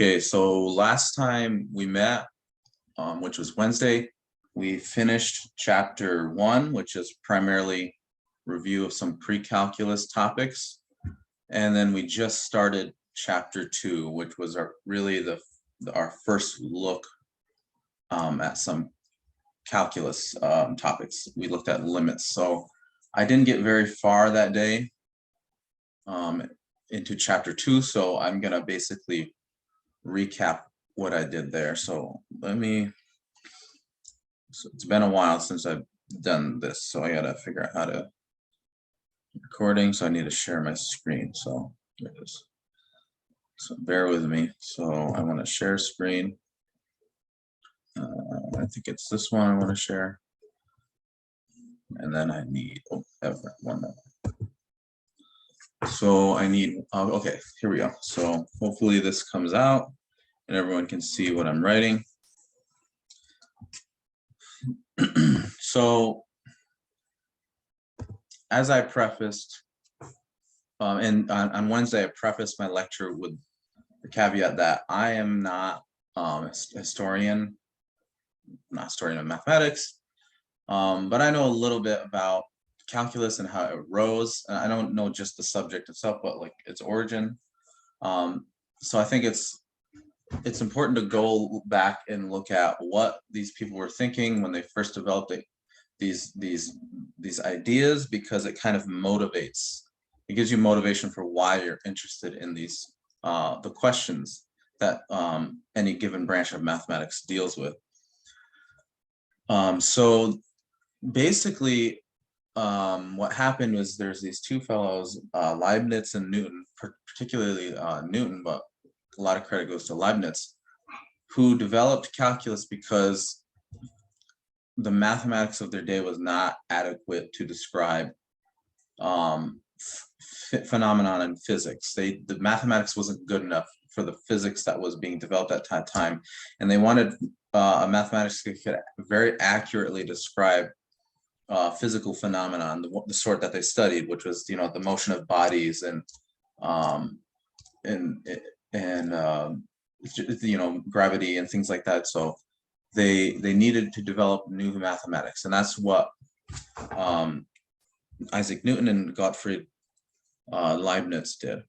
Okay, so last time we met, which was Wednesday, we finished chapter 1, which is primarily review of some pre-calculus topics. And then we just started chapter 2, which was our first look at some calculus topics. We looked at limits. So I didn't get very far that day into chapter 2, so I'm gonna basically recap what I did there. So it's been a while since I've done this, so I gotta figure out how to recording. So I need to share my screen. So there it is. So bear with me. So I want to share screen. I think it's this one I want to share. And then I need one more. So I need, okay, here we go. So hopefully this comes out and everyone can see what I'm writing. So as I prefaced, and on Wednesday, I prefaced my lecture with the caveat that I am not a historian, not a historian of mathematics, but I know a little bit about calculus and how it arose. And I don't know just the subject itself, but like its origin. So I think it's important to go back and look at what these people were thinking when they first developed these ideas, because it kind of motivates. It gives you motivation for why you're interested in these the questions that any given branch of mathematics deals with. So basically, what happened was there's these two fellows, Leibniz and Newton, particularly Newton, but a lot of credit goes to Leibniz, who developed calculus because the mathematics of their day was not adequate to describe phenomenon in physics. The mathematics wasn't good enough for the physics that was being developed at that time, and they wanted a mathematics that could very accurately describe physical phenomenon, the sort that they studied, which was the motion of bodies and gravity and things like that. So they needed to develop new mathematics, and that's what Isaac Newton and Gottfried Leibniz did.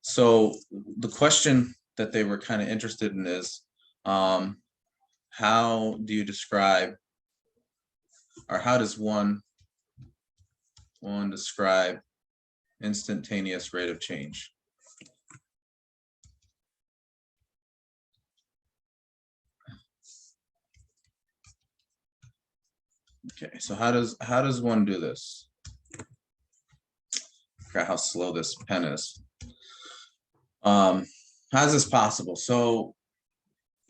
So the question that they were kind of interested in is, how do you describe, or how does one describe instantaneous rate of change? Okay, so how does one do this? I forgot how slow this pen is. How is this possible? So,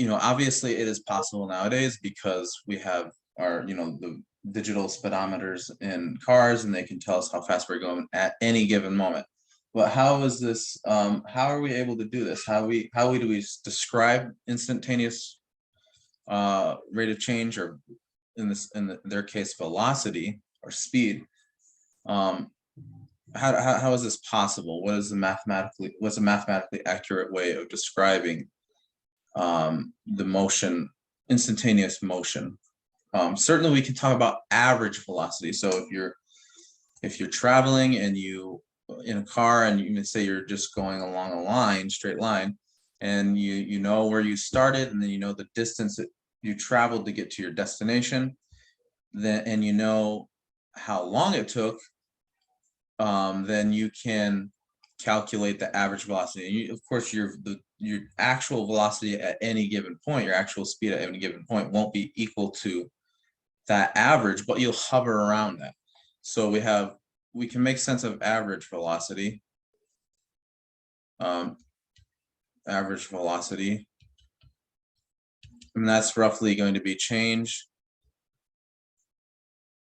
obviously it is possible nowadays because we have our, the digital speedometers in cars, and they can tell us how fast we're going at any given moment. But how is this? How are we able to do this? How do we describe instantaneous rate of change, or in their case, velocity or speed? How is this possible? What's a mathematically accurate way of describing the motion, instantaneous motion? Certainly we can talk about average velocity. So if you're traveling and you in a car, and you say you're just going along a line, straight line, and you know where you started, and then you know the distance that you traveled to get to your destination, and you know how long it took, then you can calculate the average velocity. And of course, your actual velocity at any given point, your actual speed at any given point, won't be equal to that average, but you'll hover around that. So we can make sense of average velocity. Average velocity, and that's roughly going to be change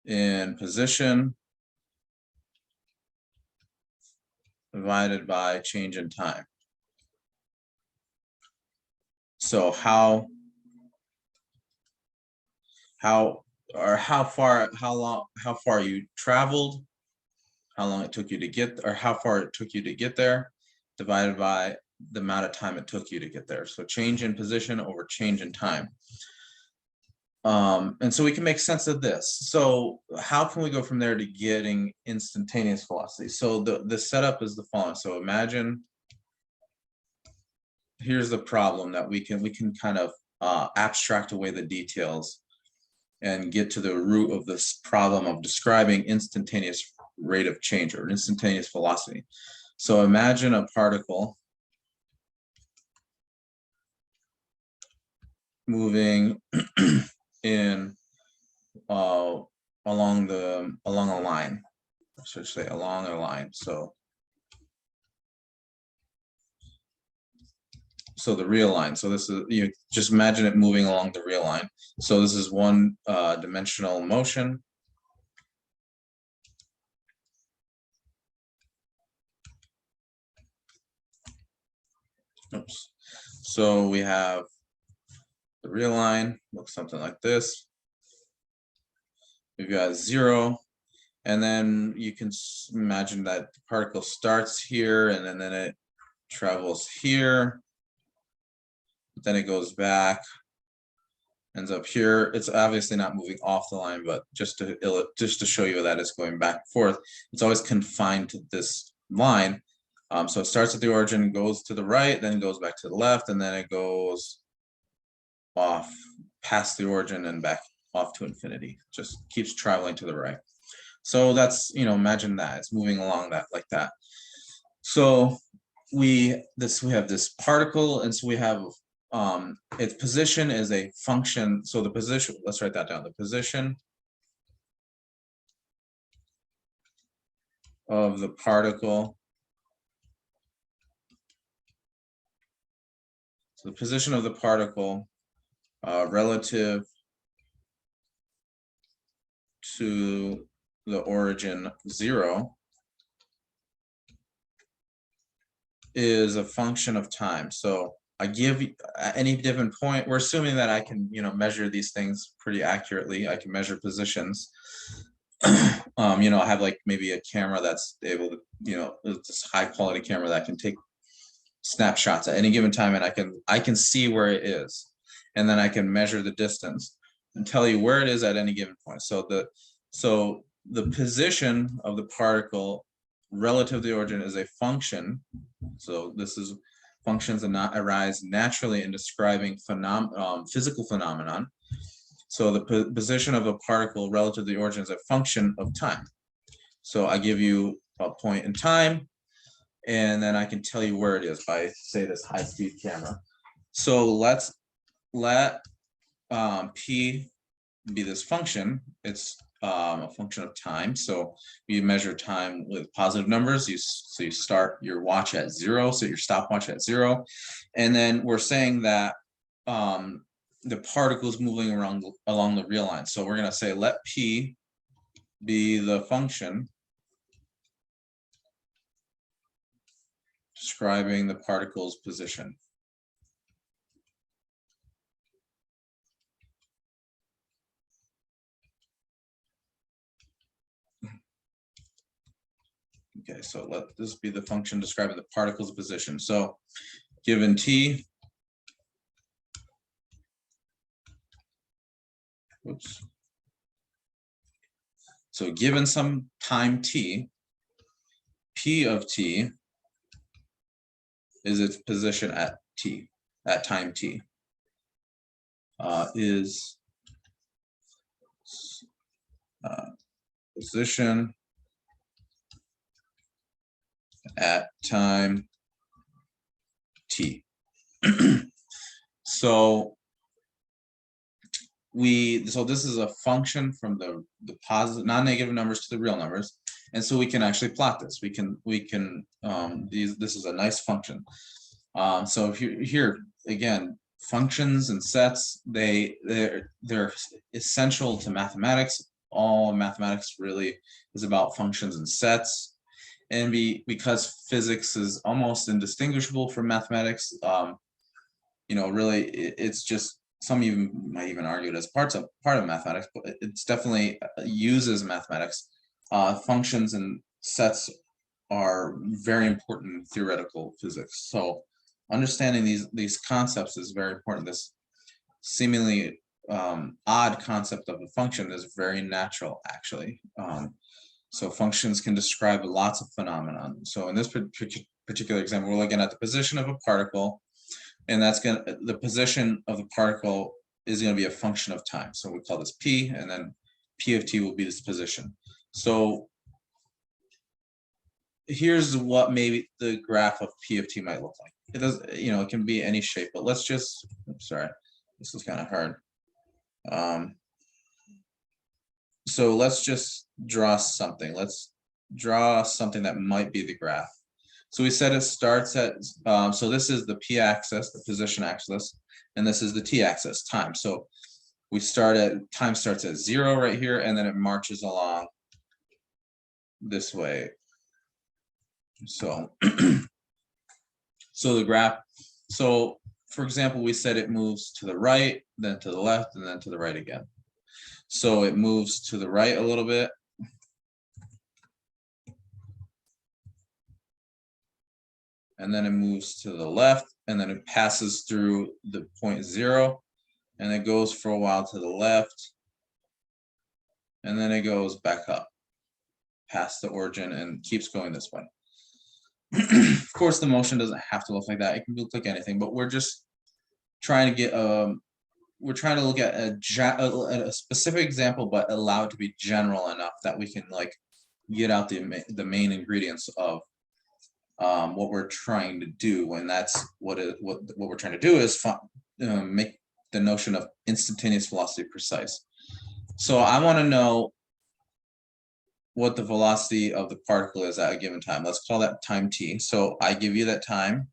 in position divided by change in time. So how far you traveled, how long it took you to get, or how far it took you to get there, divided by the amount of time it took you to get there. So change in position over change in time. And so we can make sense of this. So how can we go from there to getting instantaneous velocity? So the setup is the following. So imagine, here's the problem that we can kind of abstract away the details and get to the root of this problem of describing instantaneous rate of change or instantaneous velocity. So imagine a particle moving in along a line, I should say along a line. So the real line. So this is, you just imagine it moving along the real line. So this is one dimensional motion. Oops. So we have the real line, looks something like this. We've got 0, and then you can imagine that the particle starts here, and then it travels here. Then it goes back, ends up here. It's obviously not moving off the line, but just to show you that it's going back and forth, it's always confined to this line. So it starts at the origin, goes to the right, then goes back to the left, and then it goes off past the origin and back off to infinity. Just keeps traveling to the right. So that's, imagine that it's moving along that like that. So we have this particle, and so we have its position is a function. So the position, let's write that down. The position of the particle. So the position of the particle relative to the origin 0 is a function of time. So I give at any given point, we're assuming that I can, measure these things pretty accurately. I can measure positions. I have like maybe a camera that's able to, this high quality camera that can take snapshots at any given time, and I can see where it is, and then I can measure the distance and tell you where it is at any given point. So the position of the particle relative to the origin is a function. So this is functions that not arise naturally in describing physical phenomenon. So the position of a particle relative to the origin is a function of time. So I give you a point in time, and then I can tell you where it is by, say, this high-speed camera. So let P be this function. It's a function of time. So you measure time with positive numbers. So you start your watch at 0, so your stopwatch at 0, and then we're saying that the particle is moving along the real line. So we're going to say let P be the function describing the particle's position. Okay, so let this be the function describing the particle's position. So given T, oops. So given some time T, P of T is its position at T, at time T, is position at time T. So this is a function from the positive non-negative numbers to the real numbers, and so we can actually plot this. This is a nice function. So here again, functions and sets, they're essential to mathematics. All mathematics really is about functions and sets, and because physics is almost indistinguishable from mathematics, really it's just, some even might even argue it as part of mathematics, but it's definitely uses mathematics. Functions and sets are very important in theoretical physics. So understanding these concepts is very important. This seemingly odd concept of a function is very natural, actually. So functions can describe lots of phenomenon. So in this particular example, we're looking at the position of a particle, and the position of the particle is going to be a function of time. So we call this P, and then P of T will be this position. So here's what maybe the graph of P of T might look like. It does, it can be any shape, but let's just, sorry, this is kind of hard. So let's just draw something. Let's draw something that might be the graph. So we said it starts at, so this is the p-axis, the position axis, and this is the t-axis, time. So we time starts at 0 right here, and then it marches along this way. So, so the graph, so for example, we said it moves to the right, then to the left, and then to the right again. So it moves to the right a little bit. And then it moves to the left, and then it passes through the point 0, and it goes for a while to the left, and then it goes back up past the origin and keeps going this way. Of course, the motion doesn't have to look like that. It can look like anything, but we're just trying to get we're trying to look at a specific example, but allow it to be general enough that we can like get out the main ingredients of what we're trying to do. And that's what we're trying to do is make the notion of instantaneous velocity precise. So I want to know what the velocity of the particle is at a given time. Let's call that time t. So I give you that time,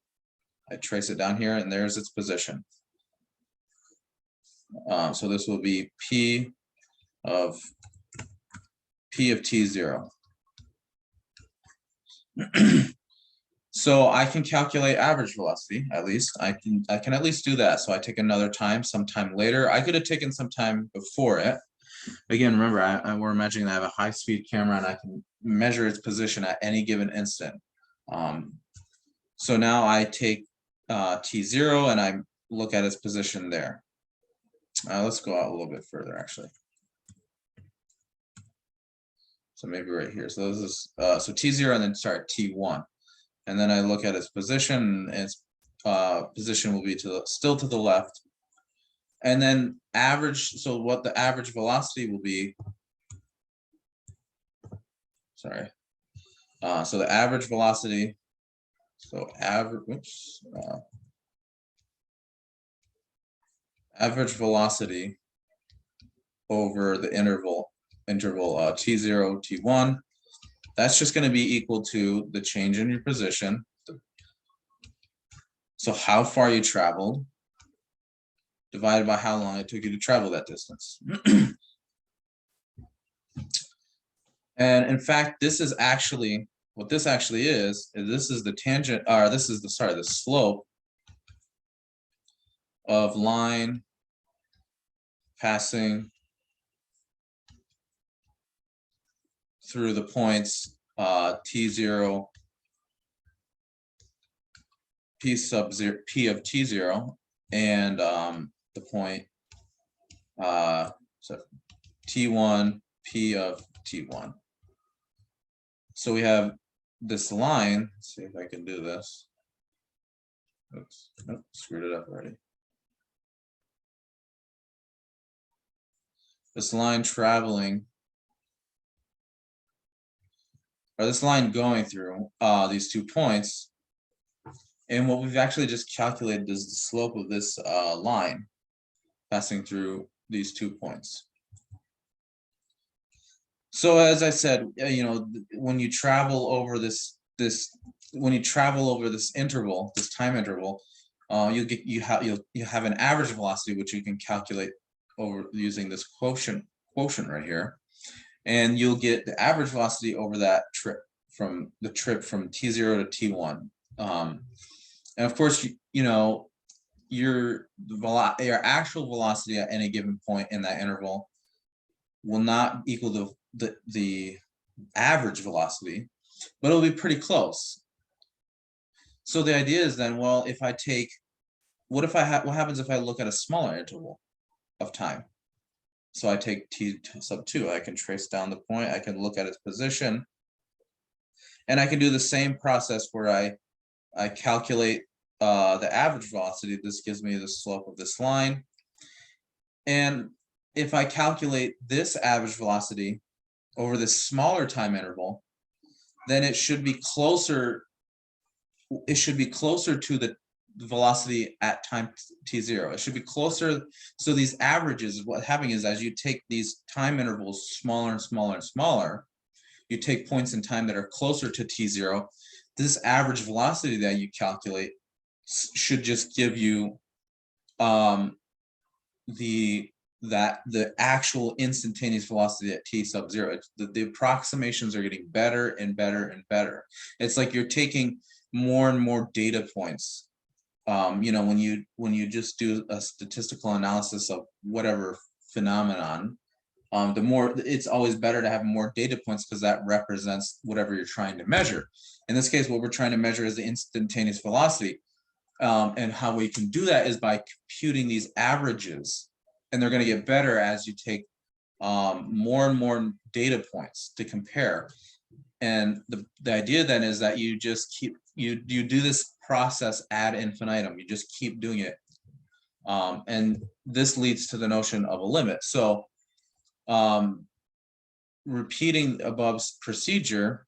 I trace it down here, and there's its position. So this will be P of t0. So I can calculate average velocity, at least. I can at least do that. So I take another time, sometime later. I could have taken some time before it. Again, remember, we're imagining I have a high-speed camera and I can measure its position at any given instant. So now I take t0 and I look at its position there. Let's go out a little bit further, actually. So maybe right here. So this is so t0 and then sorry t1, and then I look at its position. And its position will be still to the left, and then average. So what the average velocity will be? Sorry. So the average velocity. So average velocity over the interval t0 t1, that's just going to be equal to the change in your position, so how far you traveled divided by how long it took you to travel that distance. And in fact, this is actually what this actually is this is the tangent, or this is the slope of line passing through the points t0, p sub 0, p of t0, and the point so t1, p of t1. So we have this line. Let's see if I can do this. Oops, nope, screwed it up already. This line traveling, or this line going through these 2 points, and what we've actually just calculated is the slope of this line passing through these 2 points. So as I said, when you travel over this interval, this time interval, you have an average velocity which you can calculate over using this quotient right here, and you'll get the average velocity over that trip from t0 to t1. And of course, your actual velocity at any given point in that interval will not equal the average velocity, but it'll be pretty close. So the idea is then, well, if I take, what happens if I look at a smaller interval of time? So I take t sub 2, I can trace down the point, I can look at its position, and I can do the same process where I calculate the average velocity. This gives me the slope of this line. And if I calculate this average velocity over this smaller time interval, then it should be closer to the velocity at time t0. It should be closer. So these averages, what happening is, as you take these time intervals smaller and smaller and smaller, you take points in time that are closer to t0, this average velocity that you calculate should just give you the actual instantaneous velocity at t sub 0. The approximations are getting better and better and better. It's like you're taking more and more data points. You know, when you just do a statistical analysis of whatever phenomenon, the more, it's always better to have more data points because that represents whatever you're trying to measure. In this case, what we're trying to measure is the instantaneous velocity. And how we can do that is by computing these averages, and they're going to get better as you take more and more data points to compare. And the idea then is that you just keep, you do this process ad infinitum. You just keep doing it. And this leads to the notion of a limit. So repeating above's procedure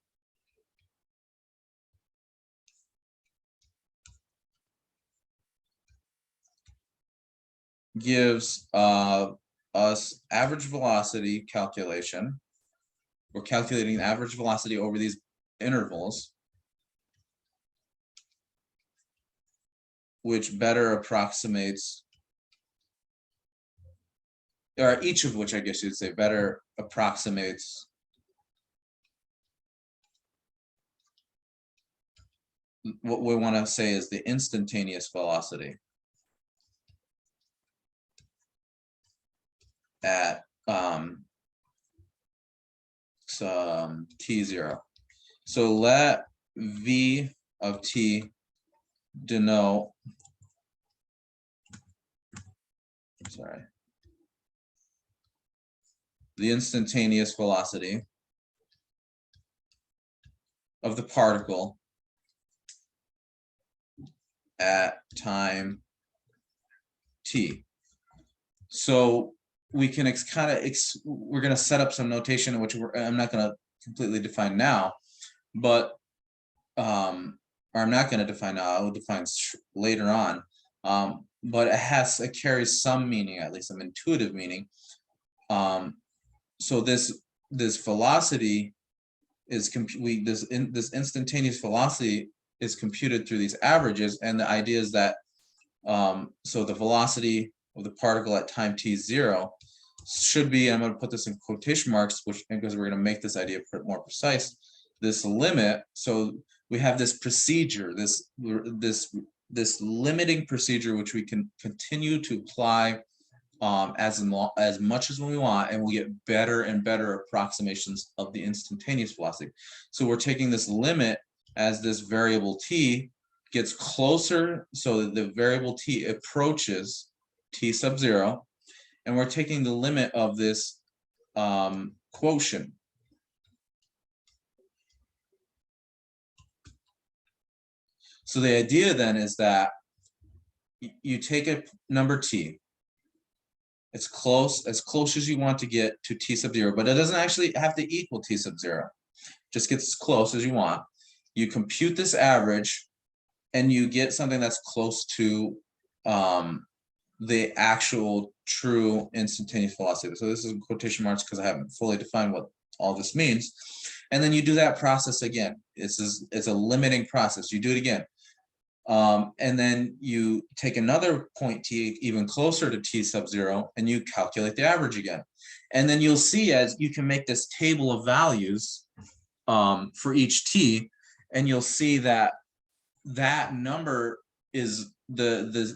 gives us average velocity calculation. We're calculating average velocity over these intervals, which better approximates, or each of which I guess you'd say better approximates what we want to say is the instantaneous velocity at t0. So let v of t denote, the instantaneous velocity of the particle at time t. So we can we're going to set up some notation, which I'm not going to completely define now, but or I'm not going to define now. I will define later on. But it carries some meaning, at least some intuitive meaning. So this velocity is this instantaneous velocity is computed through these averages, and the idea is that so the velocity of the particle at time t0 should be, I'm going to put this in quotation marks, which, because we're going to make this idea more precise, this limit. So we have this procedure, this limiting procedure, which we can continue to apply as much as we want, and we'll get better and better approximations of the instantaneous velocity. So we're taking this limit as this variable t gets closer, so that the variable t approaches t sub 0, and we're taking the limit of this quotient. So the idea then is that you take a number t, it's as close as you want to get to t sub 0, but it doesn't actually have to equal t sub 0. Just gets as close as you want. You compute this average, and you get something that's close to the actual true instantaneous velocity. So this is in quotation marks because I haven't fully defined what all this means. And then you do that process again. It's a limiting process. You do it again. And then you take another point t even closer to t sub 0, and you calculate the average again. And then you'll see, as you can make this table of values for each t, and you'll see that that number is this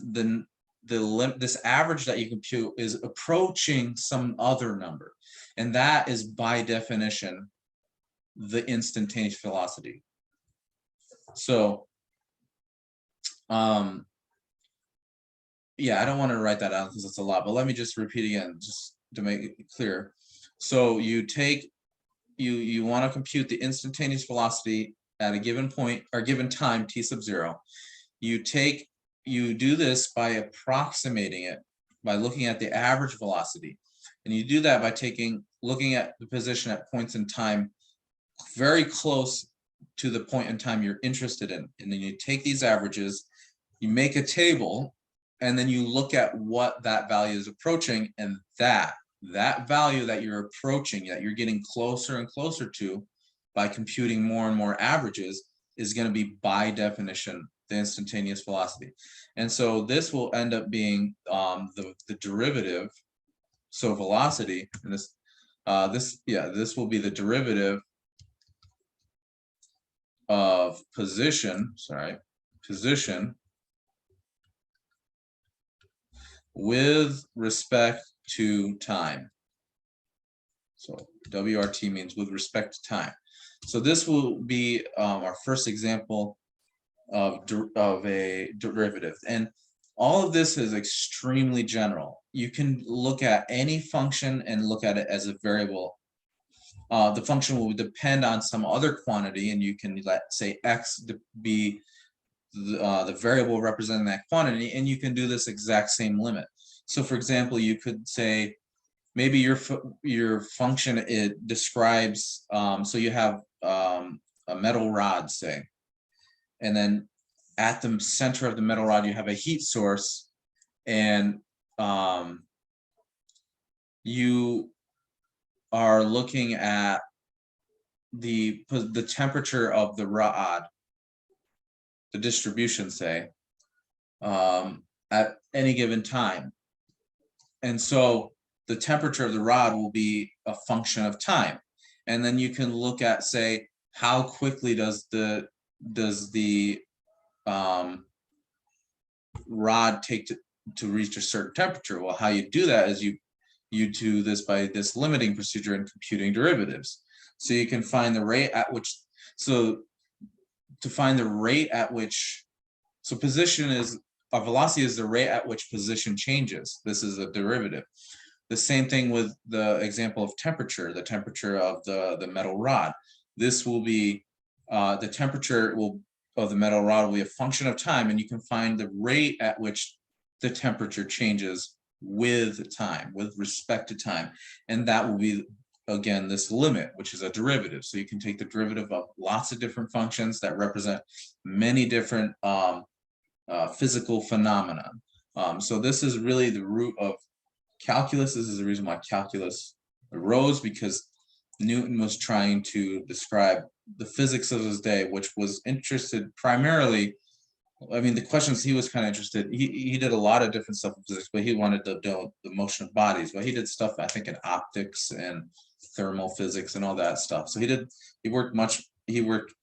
average that you compute is approaching some other number, and that is by definition the instantaneous velocity. So Yeah, I don't want to write that out because it's a lot, but let me just repeat again, just to make it clear. So you take, you want to compute the instantaneous velocity at a given point or given time t sub 0. You do this by approximating it by looking at the average velocity, and you do that by looking at the position at points in time very close to the point in time you're interested in, and then you take these averages, you make a table, and then you look at what that value is approaching, and that value that you're approaching, that you're getting closer and closer to by computing more and more averages, is going to be by definition the instantaneous velocity. And so this will end up being the derivative. So velocity, and this will be the derivative of position with respect to time. So WRT means with respect to time. So this will be our first example of a derivative. And all of this is extremely general. You can look at any function and look at it as a variable. The function will depend on some other quantity, and you can say x be the variable representing that quantity, and you can do this exact same limit. So for example, you could say maybe your function, it describes, so you have a metal rod, say, and then at the center of the metal rod you have a heat source, and you are looking at the temperature of the rod, the distribution, say, at any given time. And so the temperature of the rod will be a function of time. And then you can look at, say, how quickly does the rod take to reach a certain temperature? Well, how you do that is you do this by this limiting procedure in computing derivatives. So you can find the rate at which, so to find the rate at which, so position is, a velocity is the rate at which position changes. This is a derivative. The same thing with the example of temperature, the temperature of the metal rod. This will be, the temperature of the metal rod will be a function of time, and you can find the rate at which the temperature changes with time, with respect to time. And that will be, again, this limit, which is a derivative. So you can take the derivative of lots of different functions that represent many different physical phenomena. So this is really the root of calculus. This is the reason why calculus arose, because Newton was trying to describe the physics of his day, which was interested primarily, I mean, the questions he was kind of interested, he did a lot of different stuff in physics, but he wanted to do the motion of bodies. But he did stuff, I think, in optics and thermal physics and all that stuff. So he worked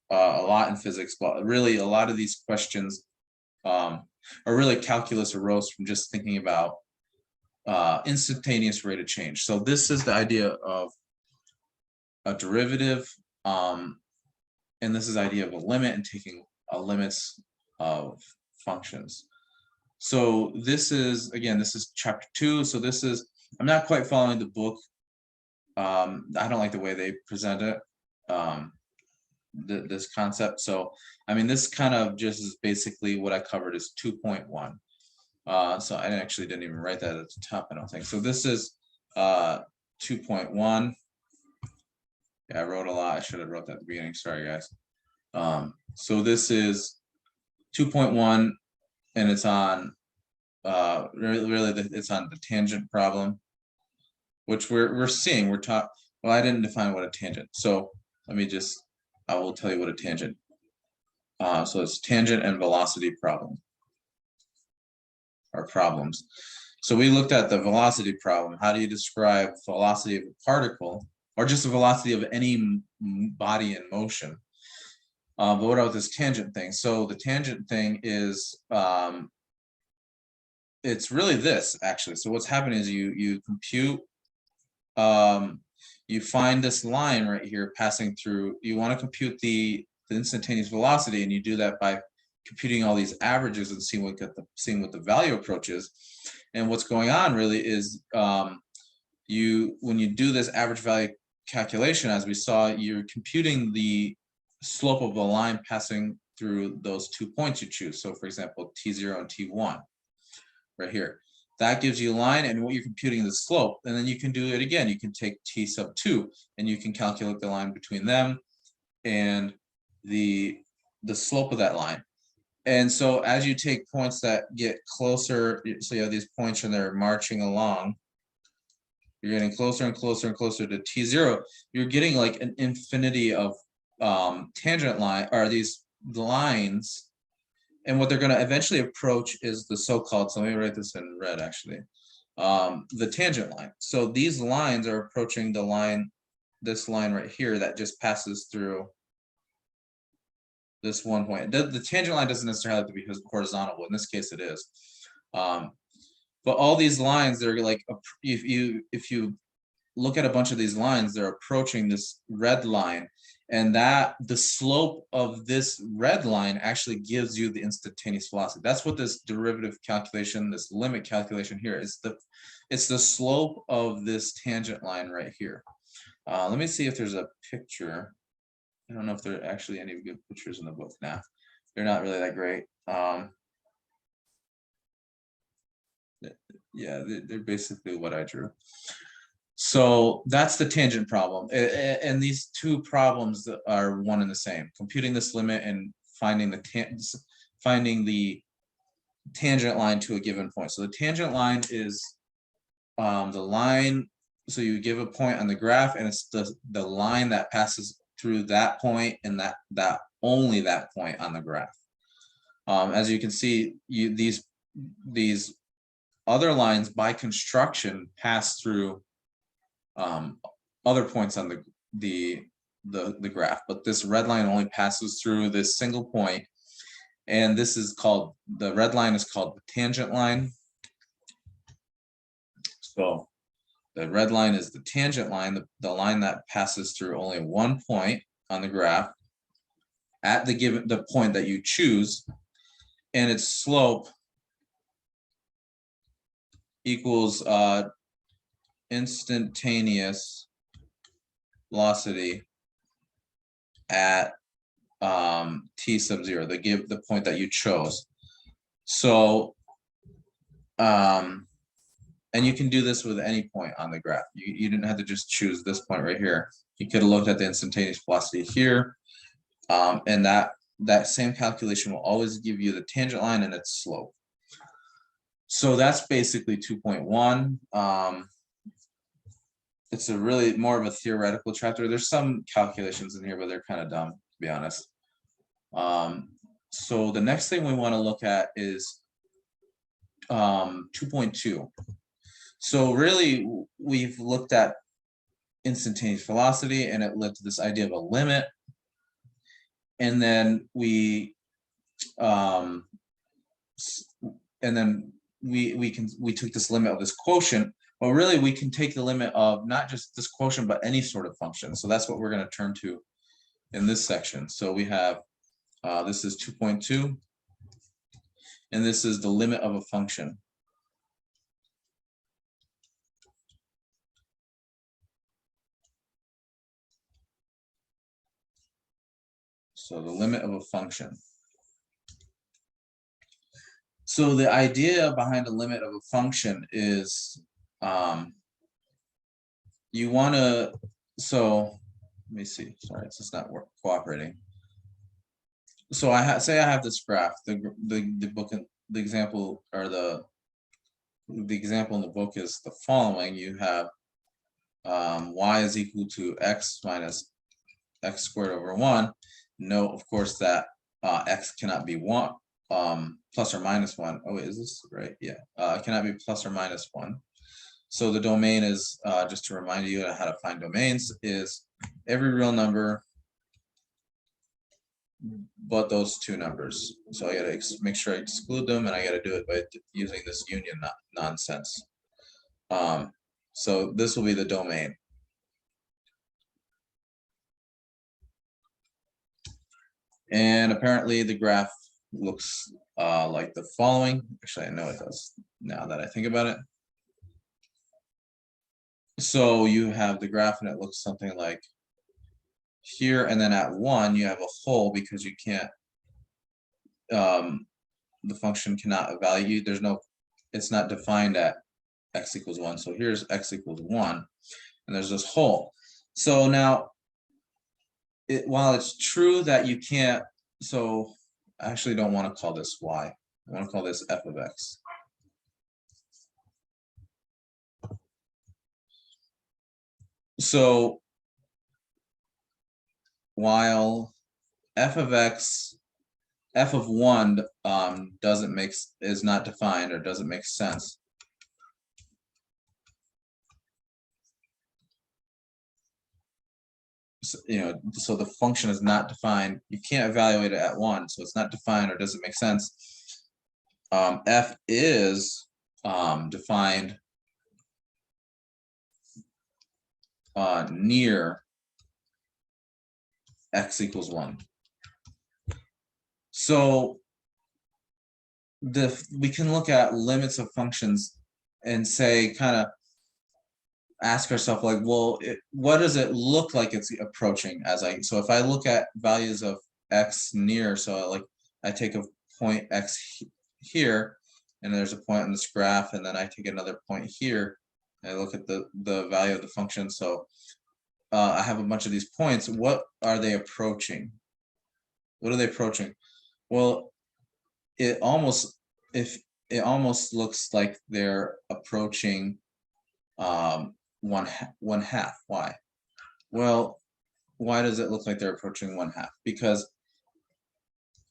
a lot in physics, but really a lot of these questions, or really calculus, arose from just thinking about instantaneous rate of change. So this is the idea of a derivative, and this is the idea of a limit and taking limits of functions. So this is, again, this is chapter 2. So this is, I'm not quite following the book. I don't like the way they present it, this concept. So, I mean, this kind of just is basically what I covered is 2.1. So I actually didn't even write that at the top, I don't think. So this is 2.1. Yeah, I wrote a lot. I should have wrote that at the beginning. Sorry, guys. So this is 2.1, and it's on it's on the tangent problem, which we're seeing. Well, I didn't define what a tangent. So let me just, I will tell you what a tangent. So it's tangent and velocity problem, or problems. So we looked at the velocity problem. How do you describe velocity of a particle, or just the velocity of any body in motion? But what about this tangent thing? So the tangent thing is, it's really this, actually. So what's happening is you compute, you find this line right here passing through. You want to compute the instantaneous velocity, and you do that by computing all these averages and seeing what the value approach is. And what's going on really is when you do this average value calculation, as we saw, you're computing the slope of a line passing through those 2 points you choose. So for example, T0 and T1 right here. That gives you a line, and what you're computing is the slope. And then you can do it again. You can take T sub 2 and you can calculate the line between them and the slope of that line. And so as you take points that get closer, so you have these points and they're marching along, you're getting closer and closer and closer to T0. You're getting like an infinity of tangent line, or these lines. And what they're going to eventually approach is the so-called, so let me write this in red actually, the tangent line. So these lines are approaching the line, this line right here that just passes through this one point. The tangent line doesn't necessarily have to be horizontal, but in this case it is. But all these lines, they're like, if you look at a bunch of these lines, they're approaching this red line, and that the slope of this red line actually gives you the instantaneous velocity. That's what this derivative calculation, this limit calculation here is. It's the slope of this tangent line right here. Let me see if there's a picture. I don't know if there are actually any good pictures in the book now. They're not really that great. Yeah, they're basically what I drew. So that's the tangent problem. And these two problems are one and the same: computing this limit and finding the tangent line to a given point. So the tangent line is the line. So you give a point on the graph, and it's the line that passes through that point, and that only that point on the graph. As you can see, these other lines by construction pass through other points on the graph, but this red line only passes through this single point, and this is called, the red line is called the tangent line. So the red line is the tangent line, the line that passes through only one point on the graph at the point that you choose, and its slope equals instantaneous velocity at t sub 0, the point that you chose. So and you can do this with any point on the graph. You didn't have to just choose this point right here. You could have looked at the instantaneous velocity here, and that same calculation will always give you the tangent line and its slope. So that's basically 2.1. It's a really more of a theoretical chapter. There's some calculations in here, but they're kind of dumb, to be honest. So the next thing we want to look at is 2.2. So really, we've looked at instantaneous velocity, and it led to this idea of a limit. And then we took this limit of this quotient. Well, really, we can take the limit of not just this quotient, but any sort of function. So that's what we're going to turn to in this section. So we have, this is 2.2, and this is the limit of a function. So the limit of a function. So the idea behind the limit of a function is you want to, so let me see, sorry, it's just not cooperating. So say I have this graph, the book, the example, or the example in the book is the following. You have y is equal to x minus x squared over 1. Note, of course, that x cannot be 1, plus or minus 1. Oh, wait, is this right? Yeah, it cannot be plus or minus 1. So the domain is, just to remind you how to find domains, is every real number but those two numbers. So I gotta make sure I exclude them, and I gotta do it by using this union nonsense. So this will be the domain. And apparently the graph looks like the following. Actually, I know it does now that I think about it. So you have the graph and it looks something like here, and then at 1 you have a hole because you can't the function cannot evaluate. There's no, it's not defined at x equals 1. So here's x equals 1 and there's this hole. So now while it's true that you can't, so I actually don't want to call this y. I want to call this f of x. So while f of x, f of 1 doesn't make, is not defined or doesn't make sense. So, so the function is not defined. You can't evaluate it at 1, so it's not defined or doesn't make sense. F is defined near x equals 1. So we can look at limits of functions and say, kind of ask ourselves, like, well, what does it look like it's approaching as so if I look at values of x near, so like I take a point x here and there's a point on this graph, and then I take another point here and I look at the value of the function. So I have a bunch of these points. What are they approaching? What are they approaching? Well, it almost looks like they're approaching one half. Why? Well, why does it look like they're approaching 1/2? Because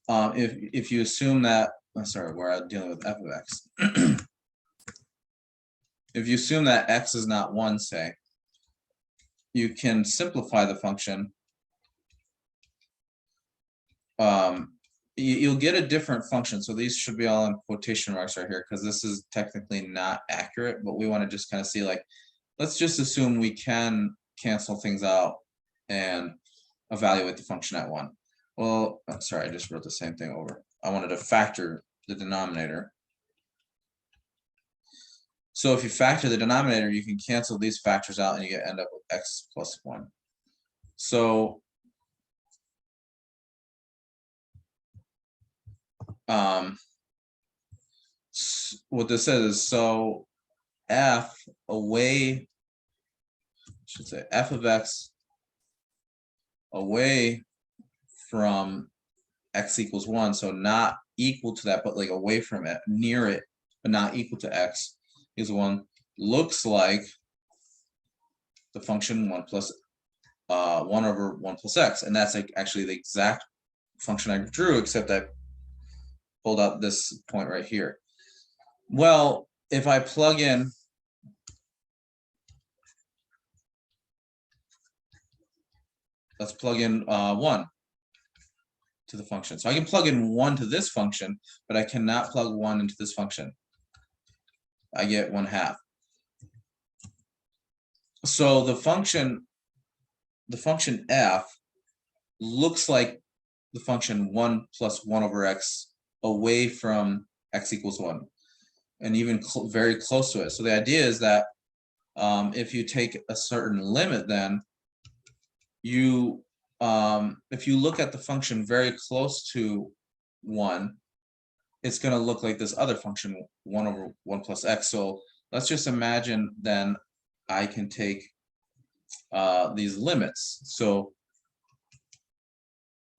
if you assume that, sorry, we're dealing with f of x. If you assume that x is not 1, say, you can simplify the function. You'll get a different function. So these should be all in quotation marks right here, because this is technically not accurate, but we want to just kind of see, like, let's just assume we can cancel things out and evaluate the function at 1. Well, I'm sorry, I just wrote the same thing over. I wanted to factor the denominator. So if you factor the denominator, you can cancel these factors out and you end up with x plus 1. So what this says is, so f away, I should say f of x away from x equals 1, so not equal to that, but like away from it, near it, but not equal to x is 1, looks like the function 1 over 1 plus x. And that's like actually the exact function I drew, except I pulled out this point right here. Well, if I plug in let's plug in 1 to the function. So I can plug in 1 to this function, but I cannot plug 1 into this function. I get 1/2. So the function f looks like the function 1 plus 1 over x away from x equals 1, and even very close to it. So the idea is that if you take a certain limit, then you if you look at the function very close to 1, it's going to look like this other function, 1 over 1 plus x. So let's just imagine then I can take these limits. So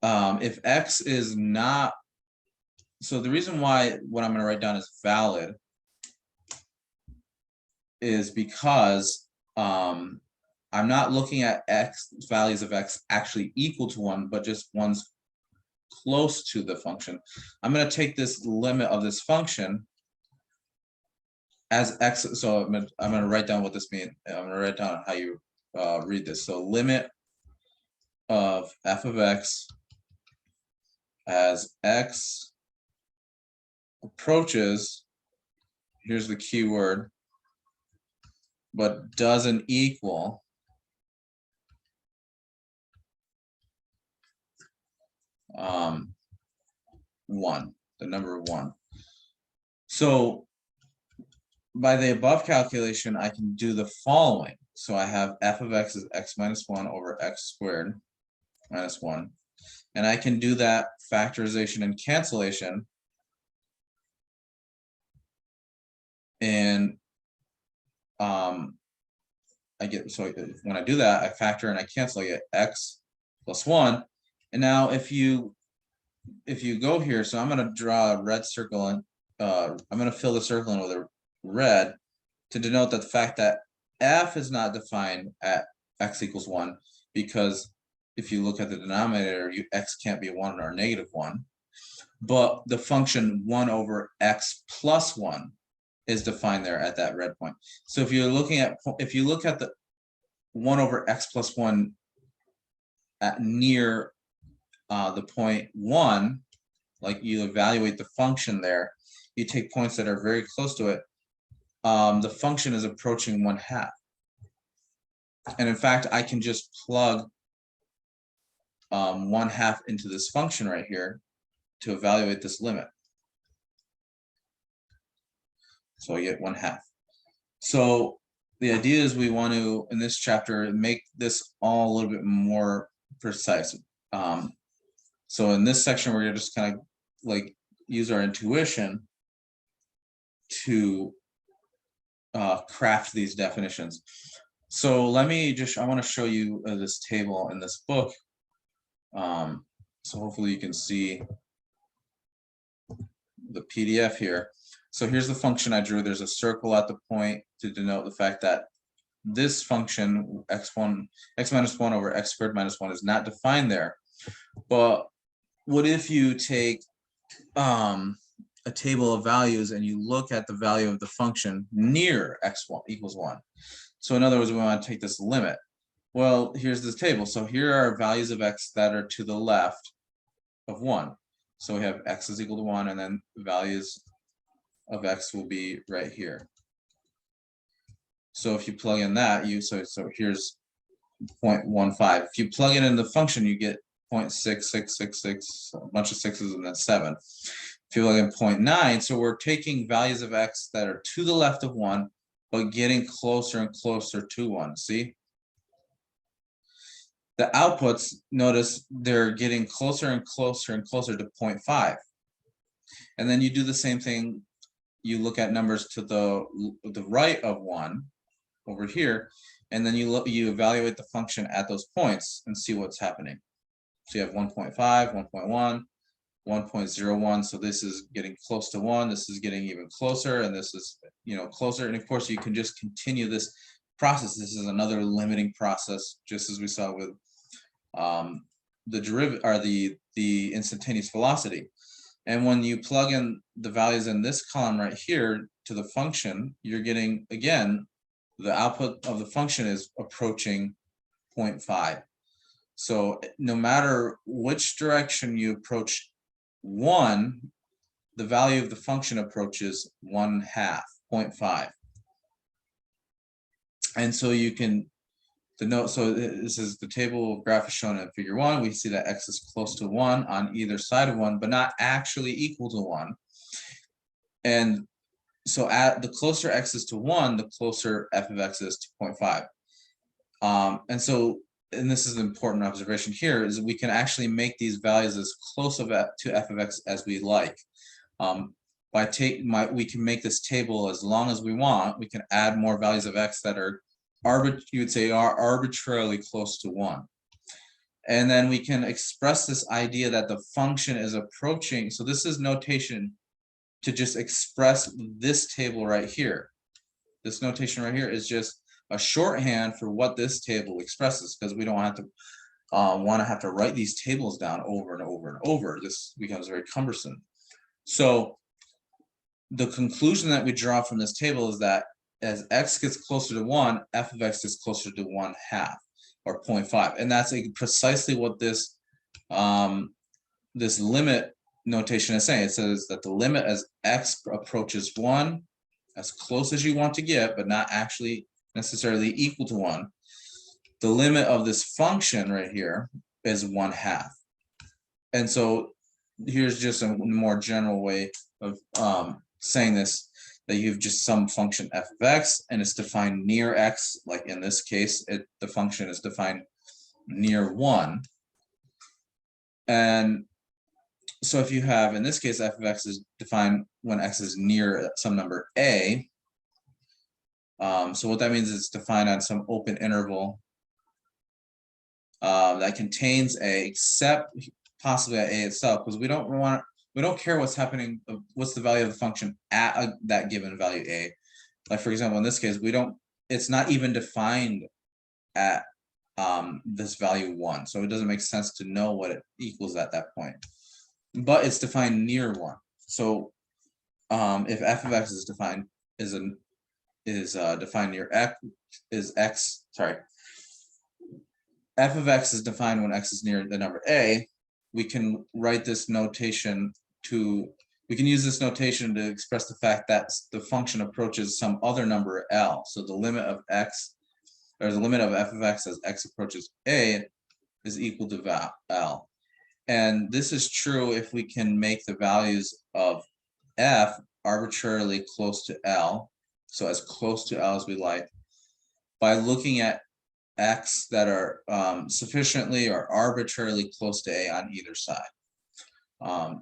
if x is not, so the reason why what I'm going to write down is valid is because I'm not looking at x values of x actually equal to 1, but just ones close to the function. I'm going to take this limit of this function as x. So I'm going to write down what this means. I'm going to write down how you read this. So limit of f of x as x approaches, here's the key word, but doesn't equal 1, the number 1. So by the above calculation, I can do the following. So I have f of x is x minus 1 over x squared minus 1. And I can do that factorization and cancellation. And I get, so when I do that, I factor and I cancel, I get x plus 1. And now if you go here, so I'm going to draw a red circle and I'm going to fill the circle in with a red to denote that the fact that f is not defined at x equals 1, because if you look at the denominator, x can't be 1 or negative 1, but the function 1 over x plus 1 is defined there at that red point. So if you look at the 1 over x plus 1 at near the point 1, like you evaluate the function there, you take points that are very close to it, the function is approaching 1/2. And in fact, I can just plug 1/2 into this function right here to evaluate this limit. So I get 1/2. So the idea is we want to, in this chapter, make this all a little bit more precise. So in this section, we're gonna just kind of like use our intuition to craft these definitions. So let me I want to show you this table in this book. So hopefully you can see the PDF here. So here's the function I drew. There's a circle at the point to denote the fact that this function x minus 1 over x squared minus 1 is not defined there. But what if you take a table of values and you look at the value of the function near x1 equals 1? So in other words, we want to take this limit. Well, here's this table. So here are values of x that are to the left of 1. So we have x is equal to 1, and then the values of x will be right here. So if you plug in that, so here's 0.15. If you plug it in the function, you get 0.6666, a bunch of sixes, and then 7. If you plug in 0.9, so we're taking values of x that are to the left of 1, but getting closer and closer to 1. See? The outputs, notice they're getting closer and closer and closer to 0.5. And then you do the same thing. You look at numbers to the right of 1 over here, and then you evaluate the function at those points and see what's happening. So you have 1.5, 1.1, 1.01. So this is getting close to 1. This is getting even closer, and this is closer. And of course, you can just continue this process. This is another limiting process, just as we saw with the derivative or the instantaneous velocity. And when you plug in the values in this column right here to the function, you're getting, again, the output of the function is approaching 0.5. So no matter which direction you approach 1, the value of the function approaches 1/2, 0.5. And so you can denote, so this is the table graph is shown in figure 1. We see that x is close to 1 on either side of 1, but not actually equal to 1. And so at the closer x is to 1, the closer f of x is to 0.5. And this is an important observation here, is that we can actually make these values as close to f of x as we like. We can make this table as long as we want. We can add more values of x that are arbitrarily close to 1. And then we can express this idea that the function is approaching. So this is notation to just express this table right here. This notation right here is just a shorthand for what this table expresses, because we don't have to have to write these tables down over and over and over. This becomes very cumbersome. So the conclusion that we draw from this table is that as x gets closer to 1, f of x is closer to 1/2 or 0.5, and that's precisely what this this limit notation is saying. It says that the limit as x approaches 1, as close as you want to get, but not actually necessarily equal to 1, the limit of this function right here is 1/2. And so here's just a more general way of saying this, that you've just some function f of x and it's defined near x, like in this case, the function is defined near 1. And so if you have, in this case, f of x is defined when x is near some number a. So what that means is it's defined on some open interval that contains a, except possibly at a itself, because we don't care what's happening, what's the value of the function at that given value a. Like for example, in this case, it's not even defined at this value 1, so it doesn't make sense to know what it equals at that point. But it's defined near 1. So if f of x is defined defined near x, f of x is defined when x is near the number a, we can write this notation we can use this notation to express the fact that the function approaches some other number L. So the limit of x, or the limit of f of x as x approaches a, is equal to L. And this is true if we can make the values of f arbitrarily close to L, so as close to L as we like, by looking at x that are sufficiently or arbitrarily close to a on either side.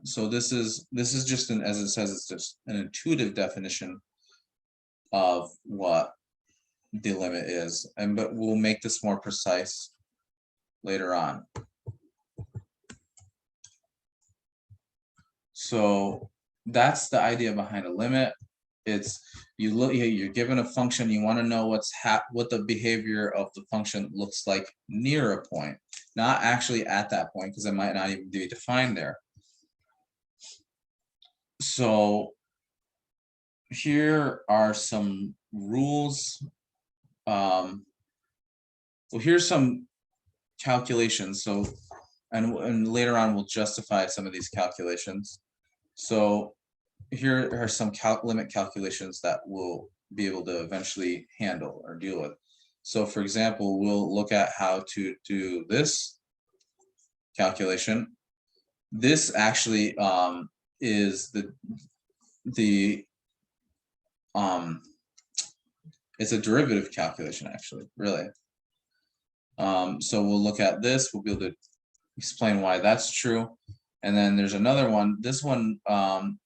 So this is just as it says, it's just an intuitive definition of what the limit is, but we'll make this more precise later on. So that's the idea behind a limit. It's you're given a function, you want to know what the behavior of the function looks like near a point, not actually at that point, because it might not even be defined there. So here are some rules. Well, here's some calculations. So, and later on we'll justify some of these calculations. So here are some limit calculations that we'll be able to eventually handle or deal with. So for example, we'll look at how to do this calculation. This actually is it's a derivative calculation, actually, really. So we'll look at this, we'll be able to explain why that's true. And then there's another one. This one, I'm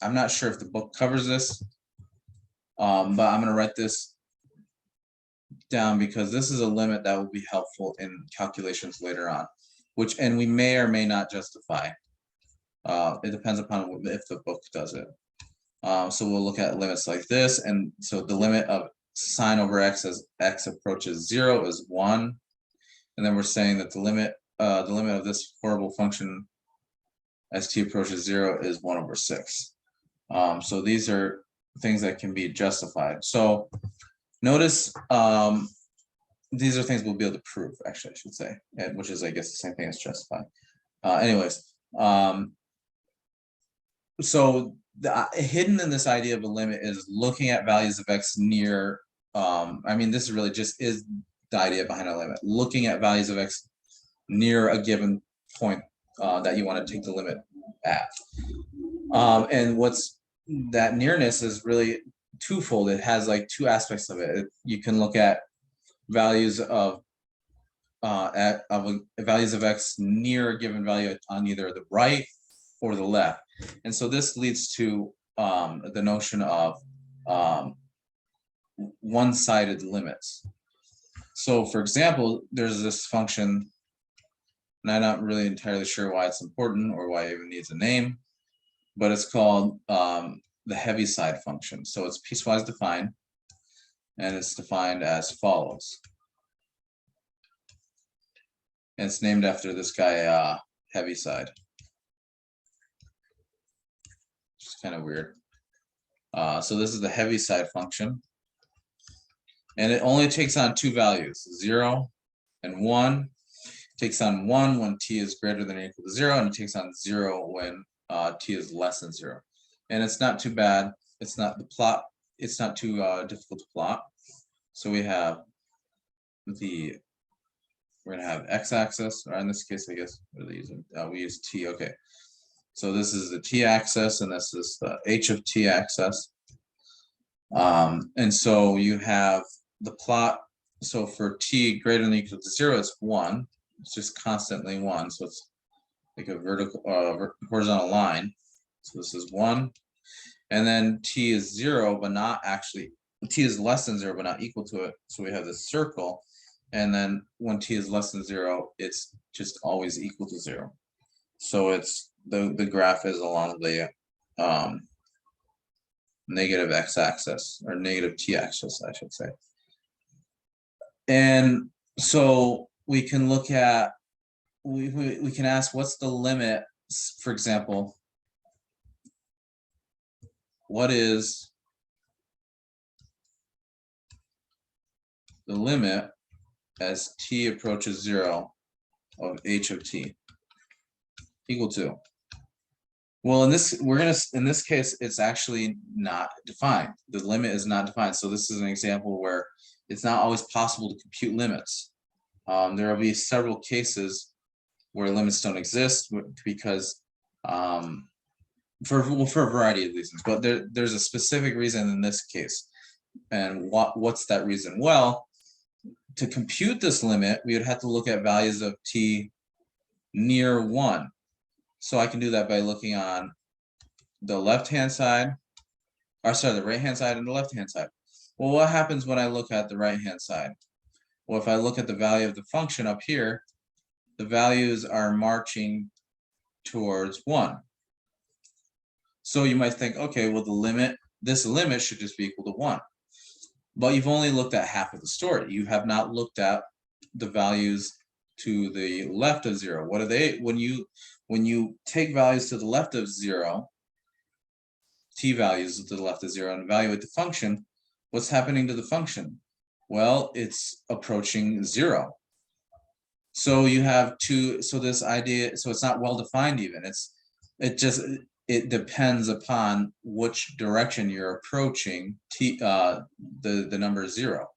not sure if the book covers this, but I'm going to write this down because this is a limit that will be helpful in calculations later on, and we may or may not justify. It depends upon if the book does it. So we'll look at limits like this, and so the limit of sine over x as x approaches 0 is 1, and then we're saying that the limit of this horrible function as t approaches 0 is 1 over 6. So these are things that can be justified. So notice these are things we'll be able to prove, actually, I should say, which is, I guess, the same thing as justify. Anyways, so hidden in this idea of a limit is looking at values of x near, I mean, this really just is the idea behind a limit, looking at values of x near a given point that you want to take the limit at. And that nearness is really twofold. It has like two aspects of it. You can look at values of values of x near a given value on either the right or the left. And so this leads to the notion of one-sided limits. So for example, there's this function, and I'm not really entirely sure why it's important or why it even needs a name, but it's called the Heaviside function. So it's piecewise defined, and it's defined as follows. And it's named after this guy, Heaviside. It's kind of weird. So this is the Heaviside function. And it only takes on two values, 0 and 1. It takes on 1 when t is greater than or equal to 0, and it takes on 0 when t is less than 0. And it's not too bad. It's not too difficult to plot. So we have the we're gonna have x-axis, or in this case, I guess we use t. Okay, so this is the t-axis, and this is the h of t axis. And so you have the plot. So for t greater than or equal to 0, it's 1. It's just constantly 1. So it's like a vertical, horizontal line. So this is 1. And then t is 0, but not actually, t is less than 0, but not equal to it. So we have this circle. And then when t is less than 0, it's just always equal to 0. So it's the graph is along the negative x-axis, or negative t-axis, I should say. And so we can look at, we can ask, what's the limit, for example, what is the limit as t approaches 0 of h of t equal to? Well, in this case, it's actually not defined. The limit is not defined. So this is an example where it's not always possible to compute limits. There will be several cases where limits don't exist because for a variety of reasons, but there's a specific reason in this case. And what's that reason? Well, to compute this limit, we would have to look at values of t near 1. So I can do that by looking on the left-hand side, or sorry, the right-hand side and the left-hand side. Well, what happens when I look at the right-hand side? Well, if I look at the value of the function up here, the values are marching towards 1. So you might think, okay, well, this limit should just be equal to 1. But you've only looked at half of the story. You have not looked at the values to the left of 0. What are they? When you take values to the left of 0, t values to the left of 0, and evaluate the function, what's happening to the function? Well, it's approaching 0. So you have this idea, so it's not well defined even. It depends upon which direction you're approaching the number 0.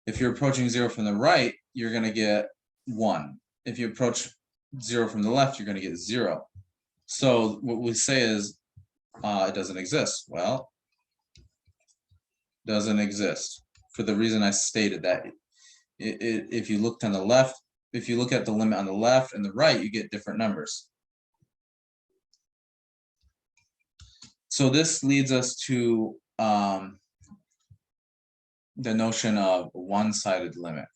If you're approaching 0 from the right, you're going to get 1. If you approach 0 from the left, you're going to get 0. So what we say is it doesn't exist. Well, doesn't exist for the reason I stated, that if you looked on the left, if you look at the limit on the left and the right, you get different numbers. So this leads us to the notion of one-sided limit.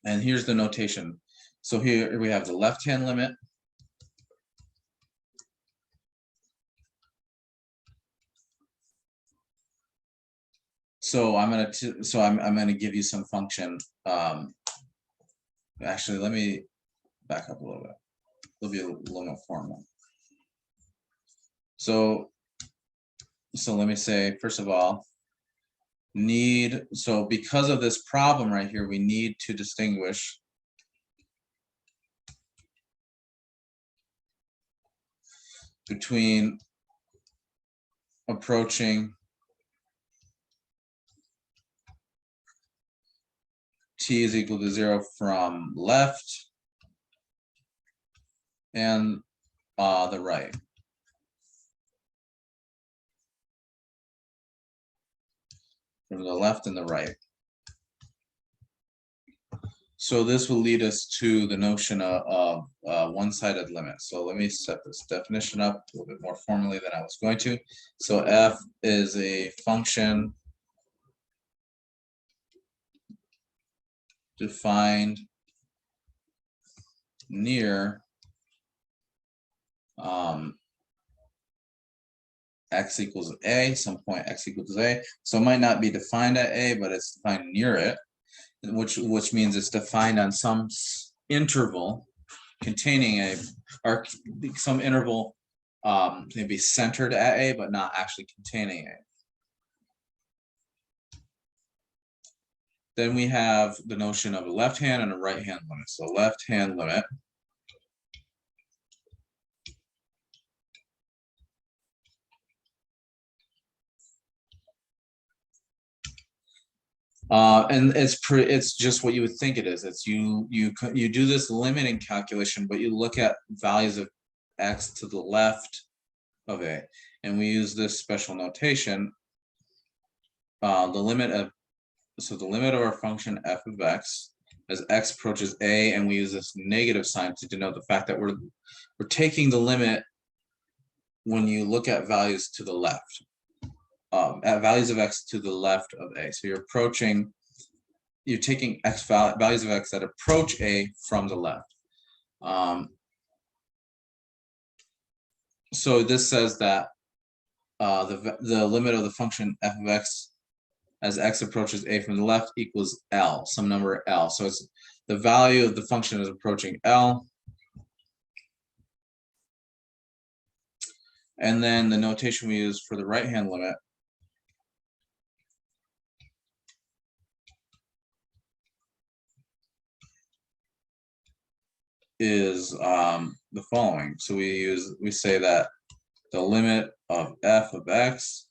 And here's the notation. So here we have the left-hand limit. So I'm gonna give you some function. Actually, let me back up a little bit. It'll be a little more formal. So let me say, first of all, so because of this problem right here, we need to distinguish between approaching t is equal to 0 from left and the right. From the left and the right. So this will lead us to the notion of one-sided limit. So let me set this definition up a little bit more formally than I was going to. So f is a function defined near x equals a, some point x equals a. So it might not be defined at a, but it's defined near it, which means it's defined on some interval containing or some interval maybe centered at a, but not actually containing a. Then we have the notion of a left hand and a right hand limit. So left hand limit And it's just what you would think it is. It's you do this limiting calculation, but you look at values of x to the left of a, and we use this special notation. The limit of our function f of x as x approaches a, and we use this negative sign to denote the fact that we're taking the limit when you look at values to the left, at values of x to the left of a. So you're taking values of x that approach a from the left. So this says that the limit of the function f of x as x approaches a from the left equals L, some number L. So it's the value of the function is approaching L. And then the notation we use for the right-hand limit is the following. So we say that the limit of f of x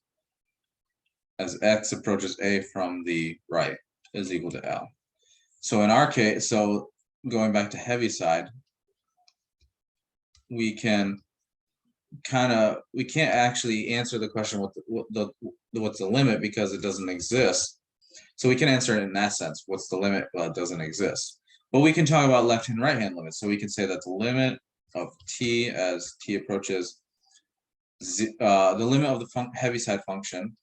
as x approaches a from the right is equal to L. So in our case, so going back to Heaviside, we can't actually answer the question what's the limit, because it doesn't exist. So we can answer it in that sense. What's the limit? Well, it doesn't exist. But we can talk about left and right hand limits. So we can say that the limit of t as t approaches the limit of the Heaviside function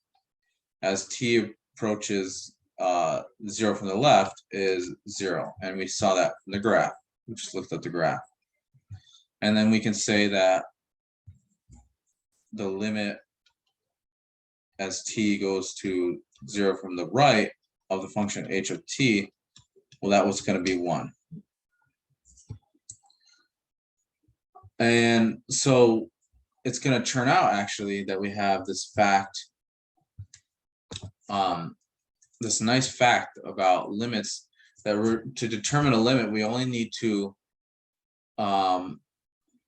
as t approaches 0 from the left is 0. And we saw that from the graph. We just looked at the graph. And then we can say that the limit as t goes to 0 from the right of the function h of t, well, that was going to be 1. And so it's going to turn out actually that we have this fact, this nice fact about limits, that to determine a limit, we only need to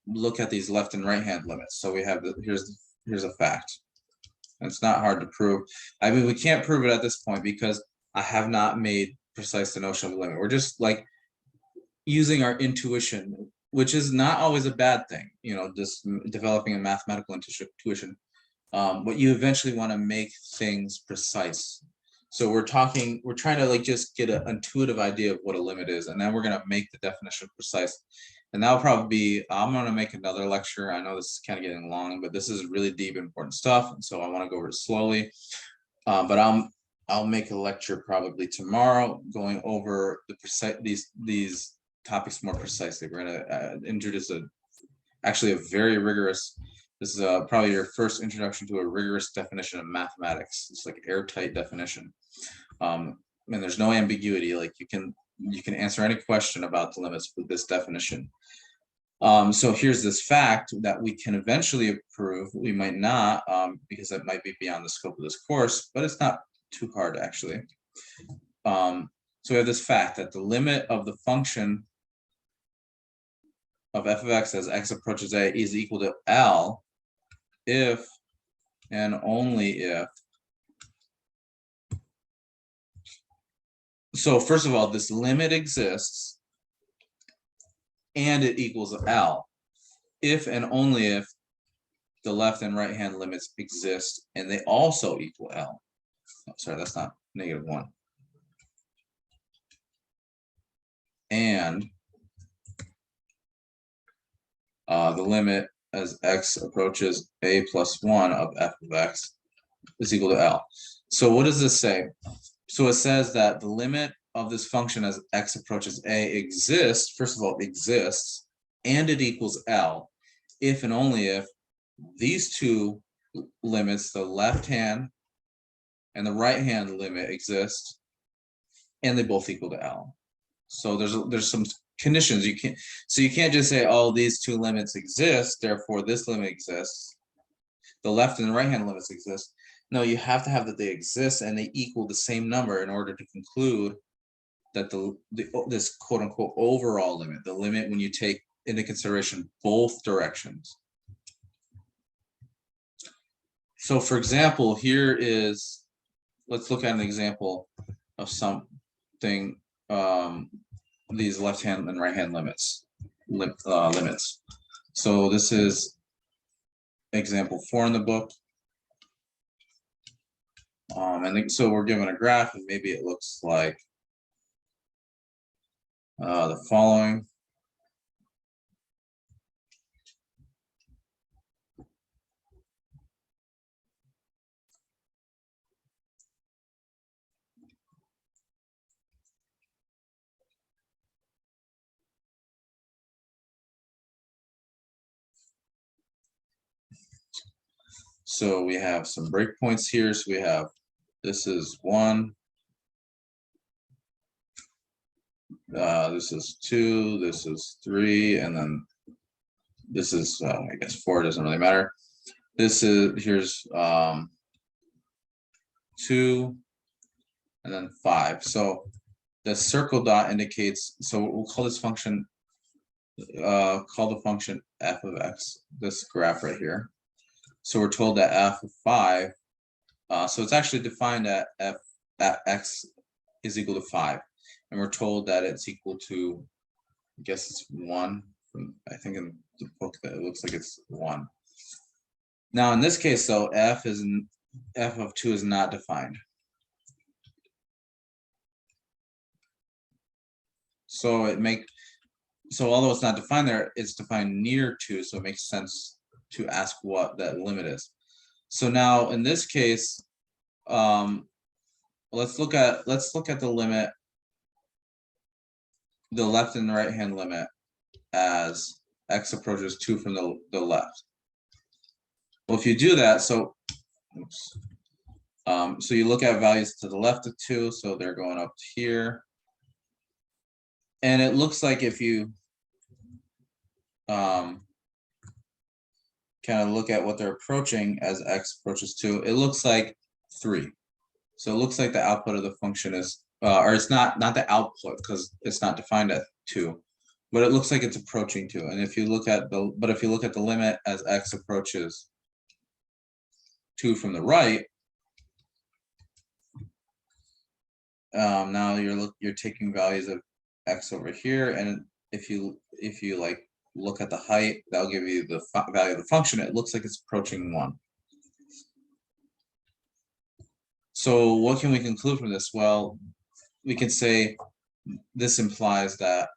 look at these left and right hand limits. So we have here's a fact. And it's not hard to prove. I mean, we can't prove it at this point because I have not made precise the notion of a limit. We're just like using our intuition, which is not always a bad thing, you know, just developing a mathematical intuition. But you eventually want to make things precise. So we're trying to like just get an intuitive idea of what a limit is, and then we're going to make the definition precise. And that'll probably be, I'm going to make another lecture. I know this is kind of getting long, but this is really deep, important stuff. And so I want to go over it slowly. But I'll make a lecture probably tomorrow going over these topics more precisely. We're going to introduce actually a very rigorous, this is probably your first introduction to a rigorous definition of mathematics. It's like airtight definition. And there's no ambiguity. Like you can answer any question about the limits with this definition. So here's this fact that we can eventually prove. We might not, because that might be beyond the scope of this course, but it's not too hard actually. So we have this fact that the limit of the function of f of x as x approaches a is equal to L if and only if. So first of all, this limit exists and it equals L if and only if the left and right hand limits exist and they also equal L. Oh, sorry, that's not -1. And the limit as x approaches a plus 1 of f of x is equal to L. So what does this say? So it says that the limit of this function as x approaches a exists, first of all, exists, and it equals L if and only if these two limits, the left hand and the right hand limit, exist and they both equal to L. So there's some conditions you can't just say, oh, these two limits exist, therefore this limit exists. The left and the right hand limits exist. No, you have to have that they exist and they equal the same number in order to conclude that this quote unquote overall limit, the limit when you take into consideration both directions. So for example, let's look at an example of something, these left-hand and right-hand limits. So this is example 4 in the book. So we're given a graph, and maybe it looks like the following. So we have some breakpoints here. So we have, this is 1, this is 2, this is 3, and then this is, I guess 4, doesn't really matter. This is, here's 2, and then 5. So the circle dot indicates, so we'll call this function, call the function f of x, this graph right here. So we're told that f of 5, so it's actually defined at f at x is equal to 5. And we're told that it's equal to, I guess it's 1. I think in the book that it looks like it's 1. Now in this case though, f of 2 is not defined. So although it's not defined there, it's defined near 2, so it makes sense to ask what that limit is. So now in this case, let's look at the limit, the left and right hand limit, as x approaches 2 from the left. Well, if you do that, so you look at values to the left of 2, so they're going up here. And it looks like if you kind of look at what they're approaching as x approaches 2, it looks like 3. So it looks like the output of the function is, or it's not the output because it's not defined at 2, but it looks like it's approaching 2. And if you look at the limit as x approaches 2 from the right, now you're taking values of x over here, and if you like look at the height, that'll give you the value of the function. It looks like it's approaching 1. So what can we conclude from this? Well, we can say this implies that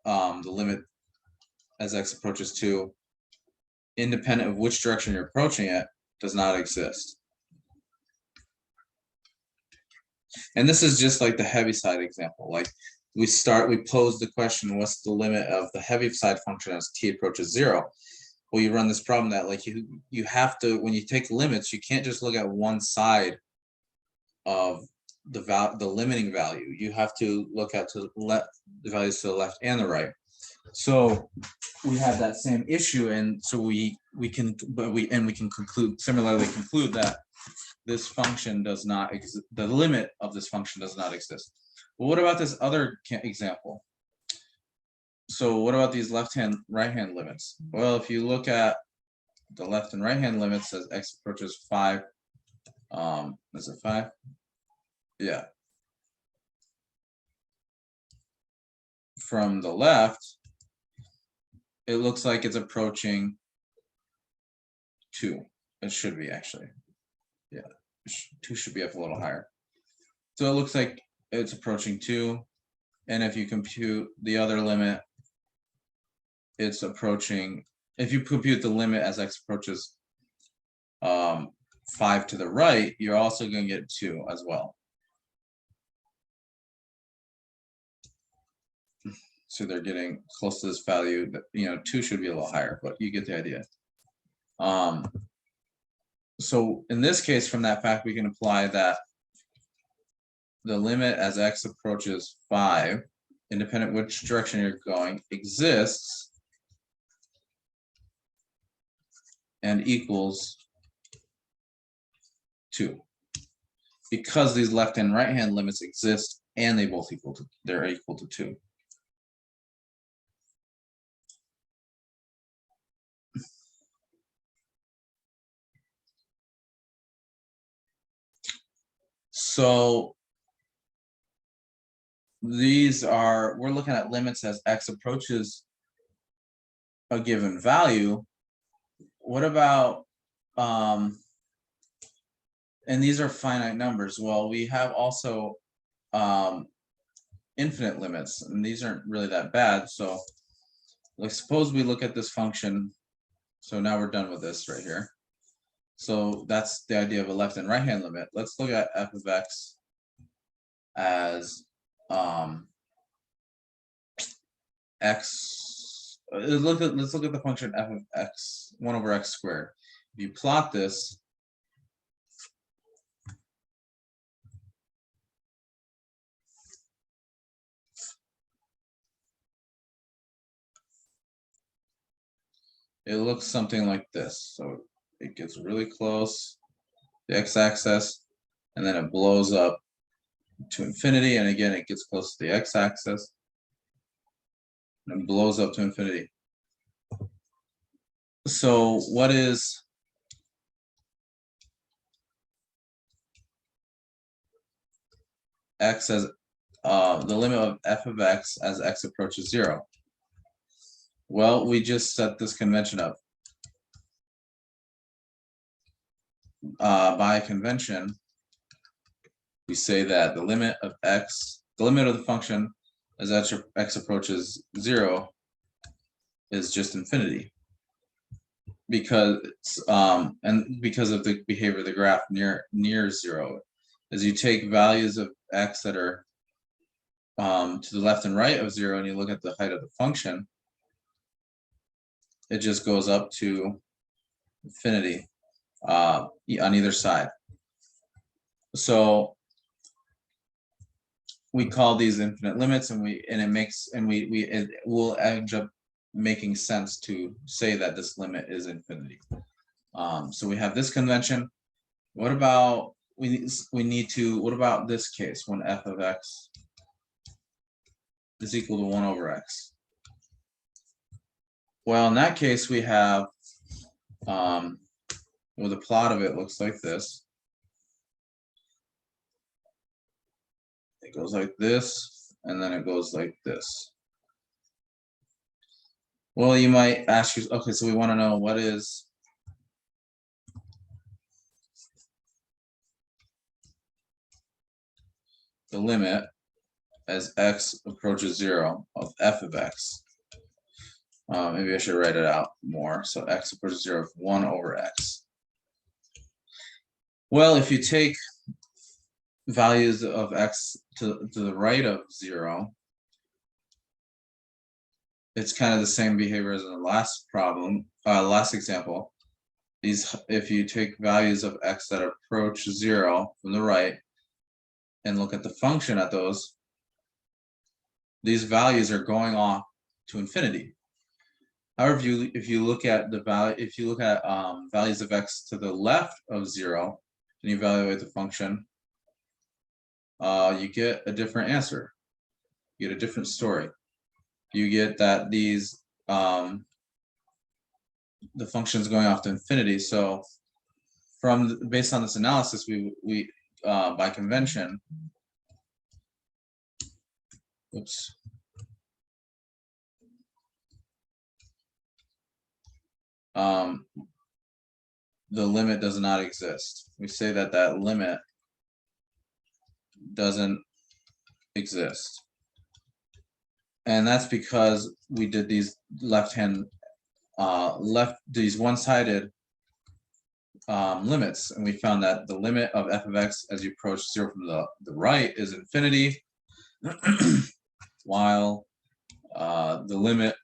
the limit as x approaches 2, independent of which direction you're approaching it, does not exist. And this is just like the Heaviside example. Like we pose the question, what's the limit of the Heaviside function as t approaches 0? Well, you run this problem that like you have to, when you take limits, you can't just look at one side of the limiting value. You have to look at the values to the left and the right. So we have that same issue, and so we can similarly conclude that this function does not exist. The limit of this function does not exist. Well, what about this other example? So what about these left-hand, right-hand limits? Well, if you look at the left and right-hand limits as x approaches 5, is it 5? Yeah. From the left, it looks like it's approaching 2. It should be actually. Yeah, 2 should be up a little higher. So it looks like it's approaching 2. And if you compute the other limit, it's approaching, if you compute the limit as x approaches 5 to the right, you're also going to get 2 as well. So they're getting close to this value. That, 2 should be a little higher, but you get the idea. So in this case, from that fact, we can apply that the limit as x approaches 5, independent which direction you're going, exists and equals 2, because these left and right hand limits exist and they're equal to 2. So we're looking at limits as x approaches a given value. What about, and these are finite numbers. Well, we have also infinite limits, and these aren't really that bad. So like, suppose we look at this function. So now we're done with this right here. So that's the idea of a left and right hand limit. Let's look at f of x as x. Let's look at the function f of x, 1 over x squared. If you plot this, it looks something like this. So it gets really close, the x-axis, and then it blows up to infinity, and again it gets close to the x-axis and blows up to infinity. So what is x as the limit of f of x as x approaches 0? Well, we just set this convention up. By convention, we say that the limit of x, the limit of the function as x approaches 0 is just infinity, because and because of the behavior of the graph near 0, as you take values of x that are to the left and right of 0, and you look at the height of the function, it just goes up to infinity on either side. So we call these infinite limits, and it will end up making sense to say that this limit is infinity. So we have this convention. What about what about this case when f of x is equal to 1 over x? Well, in that case, we have well, the plot of it looks like this. It goes like this, and then it goes like this. Well, you might ask yourself, okay, so we want to know what is the limit as x approaches 0 of f of x. Maybe I should write it out more. So x approaches 0 of 1 over x. Well, if you take values of x to the right of 0, it's kind of the same behavior as in the last problem, last example. If you take values of x that approach 0 from the right and look at the function at those, these values are going off to infinity. However, if you look at values of x to the left of 0 and you evaluate the function, you get a different answer. You get a different story. You get that these the function's going off to infinity. So based on this analysis, we by convention, oops. The limit does not exist. We say that that limit doesn't exist. And that's because we did these these one-sided limits, and we found that the limit of f of x as you approach 0 from the right is infinity, while the limit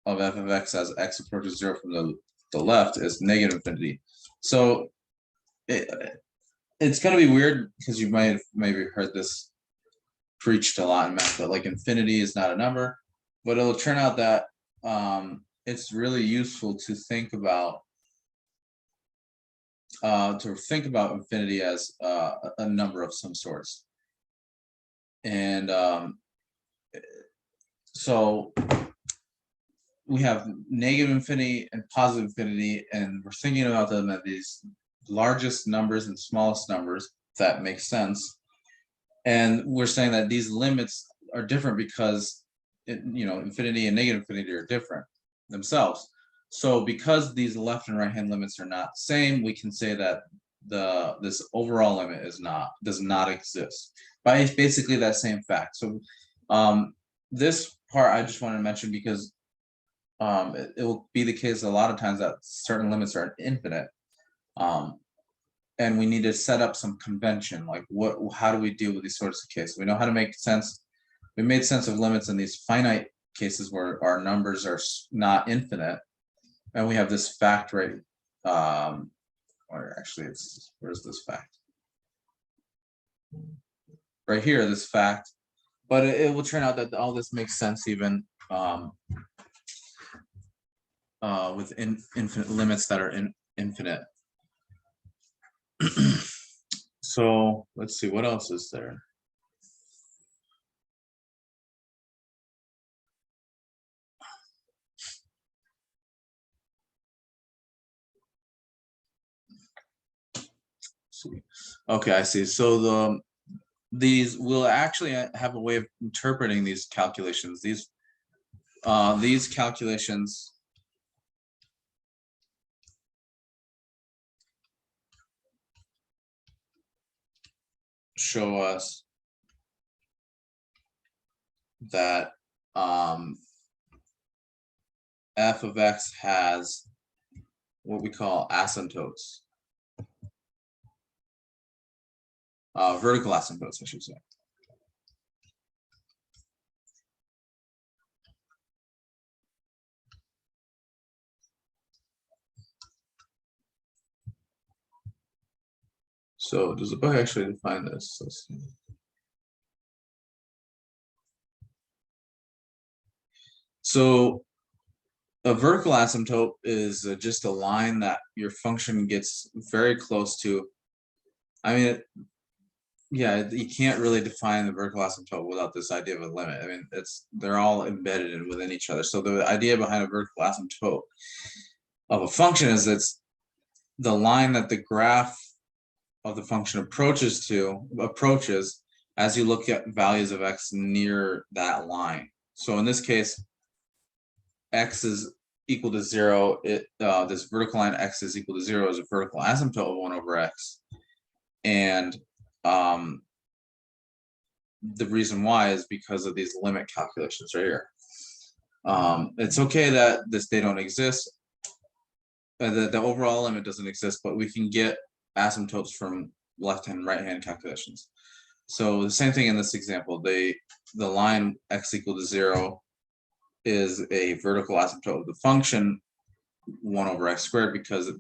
of f of x as x approaches 0 from the left is negative infinity. So it's going to be weird because you might have maybe heard this preached a lot in math, but like infinity is not a number, but it'll turn out that it's really useful to think about infinity as a number of some sorts. And so we have negative infinity and positive infinity, and we're thinking about them as these largest numbers and smallest numbers, if that makes sense. And we're saying that these limits are different because infinity and negative infinity are different themselves. So because these left and right hand limits are not the same, we can say that this overall limit does not exist by basically that same fact. So this part I just wanted to mention because it will be the case a lot of times that certain limits are infinite. And we need to set up some convention, like how do we deal with these sorts of cases? We know how to make sense. We made sense of limits in these finite cases where our numbers are not infinite, and we have this fact right. Or actually, where's this fact? Right here, this fact. But it will turn out that all this makes sense even with infinite limits that are infinite. So let's see, what else is there? Okay, I see. So these will actually have a way of interpreting these calculations. These calculations show us that f of x has what we call asymptotes, vertical asymptotes, I should say. So does the book actually define this? Let's see. So a vertical asymptote is just a line that your function gets very close to. I mean, yeah, you can't really define the vertical asymptote without this idea of a limit. I mean, they're all embedded within each other. So the idea behind a vertical asymptote of a function is it's the line that the graph of the function approaches as you look at values of x near that line. So in this case, x is equal to 0. This vertical line x is equal to 0 is a vertical asymptote of 1 over x. And the reason why is because of these limit calculations right here. It's okay that they don't exist. The overall limit doesn't exist, but we can get asymptotes from left-hand and right-hand calculations. So the same thing in this example. The line x equal to 0 is a vertical asymptote of the function 1 over x squared because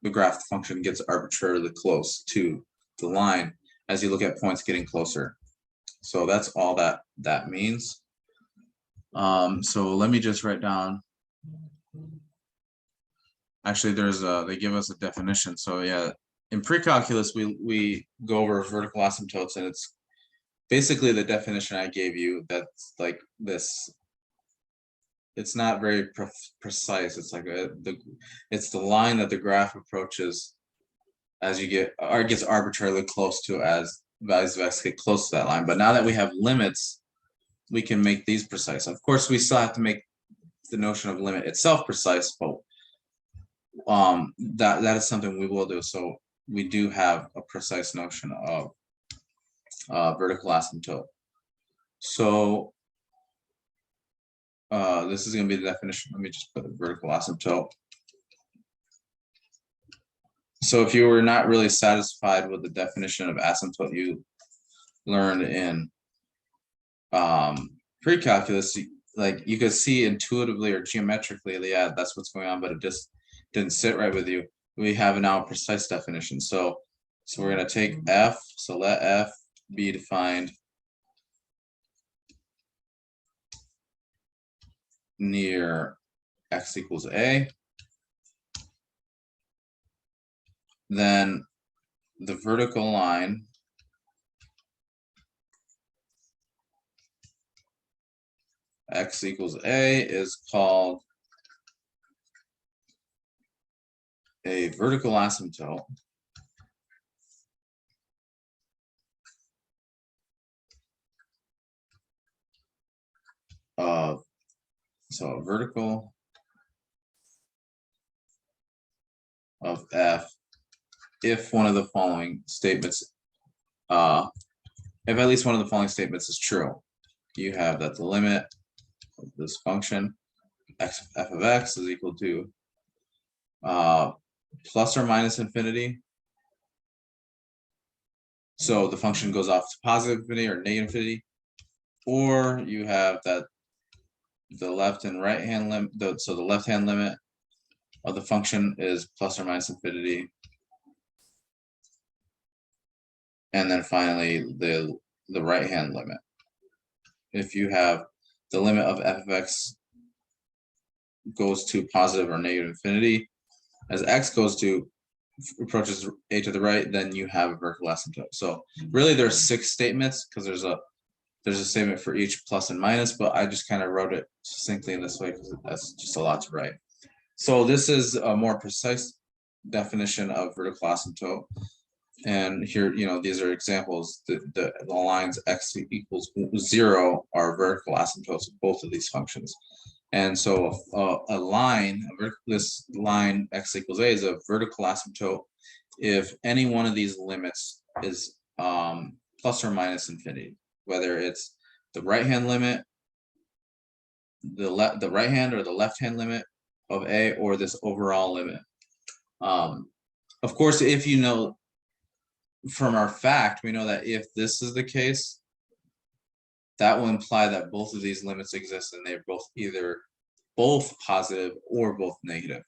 the graph function gets arbitrarily close to the line as you look at points getting closer. So that's all that means. So let me just write down. Actually, they give us a definition. So yeah, in pre-calculus, we go over vertical asymptotes, and it's basically the definition I gave you. That's like this. It's not very precise. It's like it's the line that the graph approaches as you get, or it gets arbitrarily close to as values of x get close to that line. But now that we have limits, we can make these precise. Of course, we still have to make the notion of limit itself precise, but that is something we will do. So we do have a precise notion of vertical asymptote. So this is going to be the definition. Let me just put the vertical asymptote. So if you were not really satisfied with the definition of asymptote you learned in pre-calculus, like you could see intuitively or geometrically, yeah, that's what's going on, but it just didn't sit right with you. We have now a precise definition. So we're going to take f. So let f be defined near x equals a. Then the vertical line x equals a is called a vertical asymptote So vertical of f if one of the following statements, if at least one of the following statements is true. You have that the limit of this function f of x is equal to plus or minus infinity. So the function goes off to positive infinity or negative infinity, or you have that the left and right hand limit, so the left hand limit of the function is plus or minus infinity. And then finally the right hand limit. If you have the limit of f of x goes to positive or negative infinity, as x goes to approaches a to the right, then you have a vertical asymptote. So really there's 6 statements because there's a statement for each plus and minus, but I just kind of wrote it succinctly in this way because that's just a lot to write. So this is a more precise definition of vertical asymptote. And here, these are examples. The lines x equals 0 are vertical asymptotes of both of these functions. And so a line, this line x equals a is a vertical asymptote if any one of these limits is plus or minus infinity, whether it's the right hand limit, the right hand or the left hand limit of a, or this overall limit. Of course, if you know from our fact, we know that if this is the case, that will imply that both of these limits exist and they're both positive or both negative.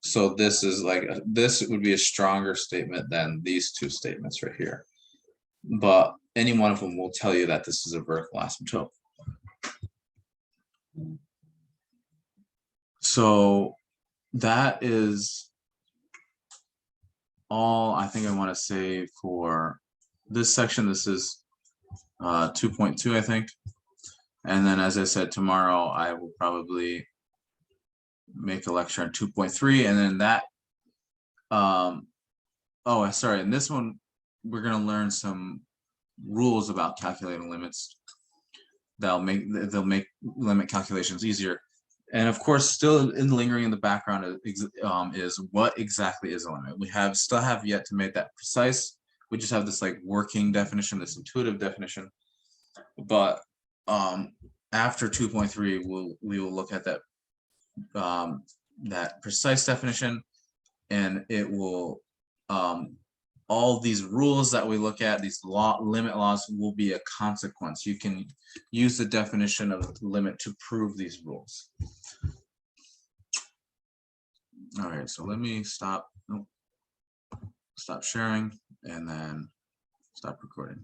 So this is this would be a stronger statement than these 2 statements right here. But any one of them will tell you that this is a vertical asymptote. So that is all I think I want to say for this section. This is 2.2, I think. And then, as I said, tomorrow I will probably make a lecture on 2.3, and then that. Oh, sorry. In this one, we're going to learn some rules about calculating limits. They'll make limit calculations easier. And of course, still lingering in the background is what exactly is a limit. We still have yet to make that precise. We just have this working definition, this intuitive definition. But after 2.3, we will look at that that precise definition, and it will all these rules that we look at, these limit laws, will be a consequence. You can use the definition of limit to prove these rules. All right, so let me stop sharing and then stop recording.